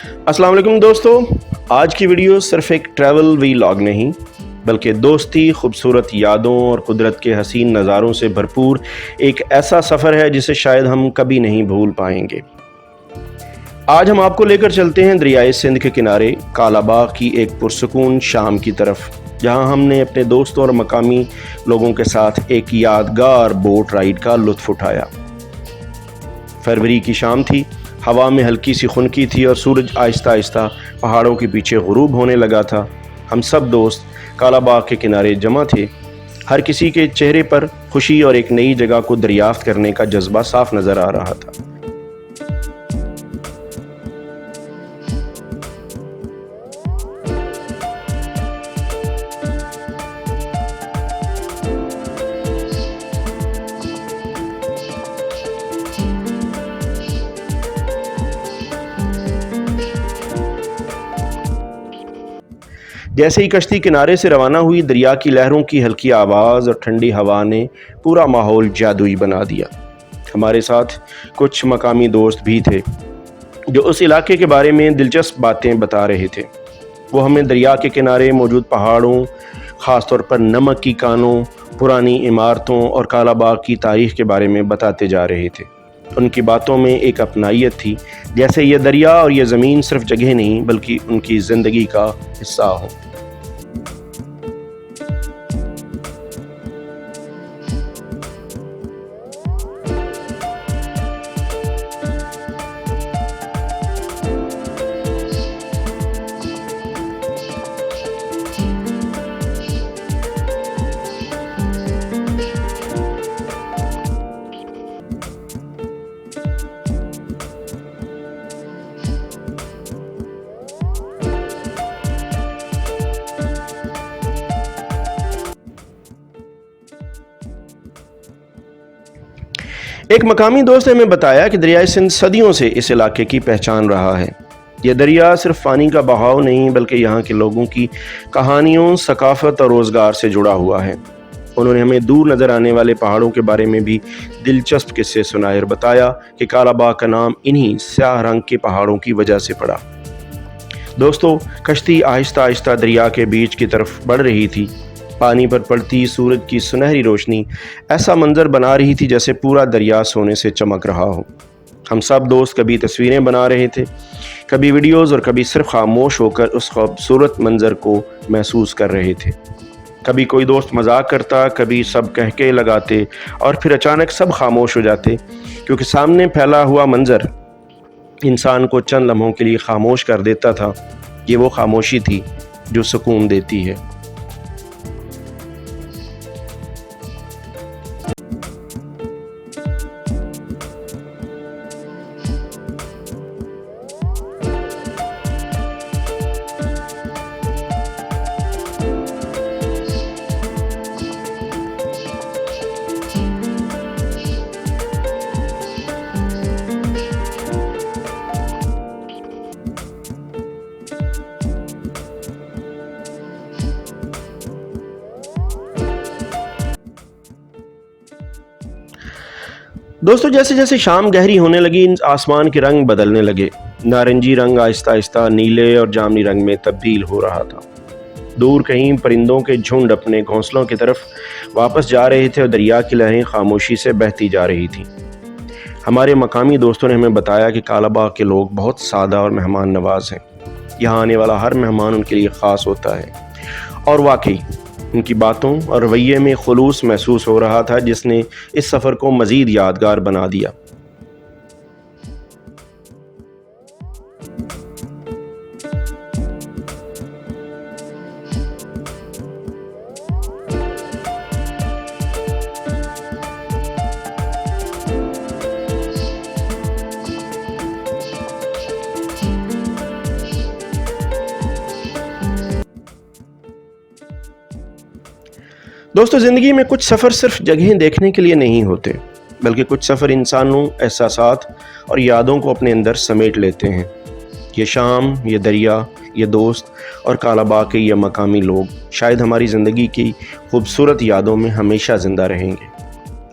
अस्सलाम वालेकुम दोस्तों, आज की वीडियो सिर्फ एक ट्रैवल वीलॉग नहीं बल्कि दोस्ती, खूबसूरत यादों और कुदरत के हसीन नज़ारों से भरपूर एक ऐसा सफ़र है जिसे शायद हम कभी नहीं भूल पाएंगे। आज हम आपको लेकर चलते हैं दरियाए सिंध के किनारे कालाबाग की एक पुरसुकून शाम की तरफ, जहां हमने अपने दोस्तों और मकामी लोगों के साथ एक यादगार बोट राइड का लुत्फ़ उठाया। फरवरी की शाम थी, हवा में हल्की सी खुनकी थी और सूरज आहिस्ता आहिस्ता पहाड़ों के पीछे गुरूब होने लगा था। हम सब दोस्त कालाबाग के किनारे जमा थे। हर किसी के चेहरे पर खुशी और एक नई जगह को दरियाफ्त करने का जज्बा साफ नज़र आ रहा था। जैसे ही कश्ती किनारे से रवाना हुई, दरिया की लहरों की हल्की आवाज़ और ठंडी हवा ने पूरा माहौल जादुई बना दिया। हमारे साथ कुछ मकामी दोस्त भी थे जो उस इलाके के बारे में दिलचस्प बातें बता रहे थे। वो हमें दरिया के किनारे मौजूद पहाड़ों, ख़ास तौर पर नमक की कानों, पुरानी इमारतों और कालाबाग की तारीख़ के बारे में बताते जा रहे थे। उनकी बातों में एक अपनाइयत थी, जैसे ये दरिया और ये ज़मीन सिर्फ जगह नहीं बल्कि उनकी ज़िंदगी का हिस्सा हो। एक मकामी दोस्त ने हमें बताया कि दरियाए सिंध सदियों से इस इलाके की पहचान रहा है। यह दरिया सिर्फ पानी का बहाव नहीं बल्कि यहाँ के लोगों की कहानियों, सकाफत और रोज़गार से जुड़ा हुआ है। उन्होंने हमें दूर नज़र आने वाले पहाड़ों के बारे में भी दिलचस्प किस्से सुनाए और बताया कि कालाबाग का नाम इन्हीं स्याह रंग के पहाड़ों की वजह से पड़ा। दोस्तों, कश्ती आहिस्ता आहिस्ता दरिया के बीच की तरफ बढ़ रही थी। पानी पर पड़ती सूरज की सुनहरी रोशनी ऐसा मंजर बना रही थी जैसे पूरा दरिया सोने से चमक रहा हो। हम सब दोस्त कभी तस्वीरें बना रहे थे, कभी वीडियोस और कभी सिर्फ खामोश होकर उस खूबसूरत मंजर को महसूस कर रहे थे। कभी कोई दोस्त मजाक करता, कभी सब कहके लगाते और फिर अचानक सब खामोश हो जाते, क्योंकि सामने फैला हुआ मंजर इंसान को चंद लम्हों के लिए खामोश कर देता था। ये वो खामोशी थी जो सुकून देती है। दोस्तों, जैसे जैसे शाम गहरी होने लगी, आसमान के रंग बदलने लगे। नारंगी रंग आहिस्ता आहिस्ता नीले और जामुनी रंग में तब्दील हो रहा था। दूर कहीं परिंदों के झुंड अपने घोंसलों की तरफ वापस जा रहे थे और दरिया की लहरें खामोशी से बहती जा रही थीं। हमारे मकामी दोस्तों ने हमें बताया कि कालाबाग के लोग बहुत सादा और मेहमान नवाज हैं। यहाँ आने वाला हर मेहमान उनके लिए ख़ास होता है और वाकई उनकी बातों और रवैये में खुलूस महसूस हो रहा था, जिसने इस सफ़र को मज़ीद यादगार बना दिया। दोस्तों, ज़िंदगी में कुछ सफ़र सिर्फ जगहें देखने के लिए नहीं होते, बल्कि कुछ सफ़र इंसानों, एहसासात और यादों को अपने अंदर समेट लेते हैं। ये शाम, ये दरिया, ये दोस्त और कालाबाग के ये मकामी लोग शायद हमारी ज़िंदगी की खूबसूरत यादों में हमेशा ज़िंदा रहेंगे।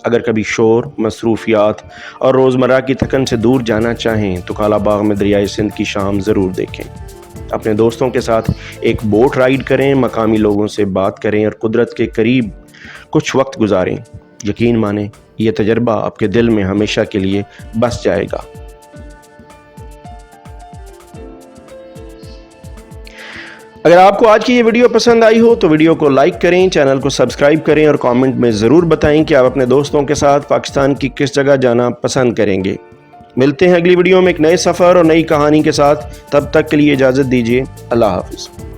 अगर कभी शोर, मसरूफियात और रोज़मर्रा की थकन से दूर जाना चाहें तो काला बाग में दरियाए सिंध की शाम ज़रूर देखें। अपने दोस्तों के साथ एक बोट राइड करें, मकामी लोगों से बात करें और कुदरत के करीब कुछ वक्त गुजारें। यकीन माने ये तजर्बा आपके दिल में हमेशा के लिए बस जाएगा। अगर आपको आज की ये वीडियो पसंद आई हो तो वीडियो को लाइक करें, चैनल को सब्सक्राइब करें और कमेंट में ज़रूर बताएं कि आप अपने दोस्तों के साथ पाकिस्तान की किस जगह जाना पसंद करेंगे। मिलते हैं अगली वीडियो में एक नए सफ़र और नई कहानी के साथ। तब तक के लिए इजाज़त दीजिए। अल्लाह हाफ़िज़।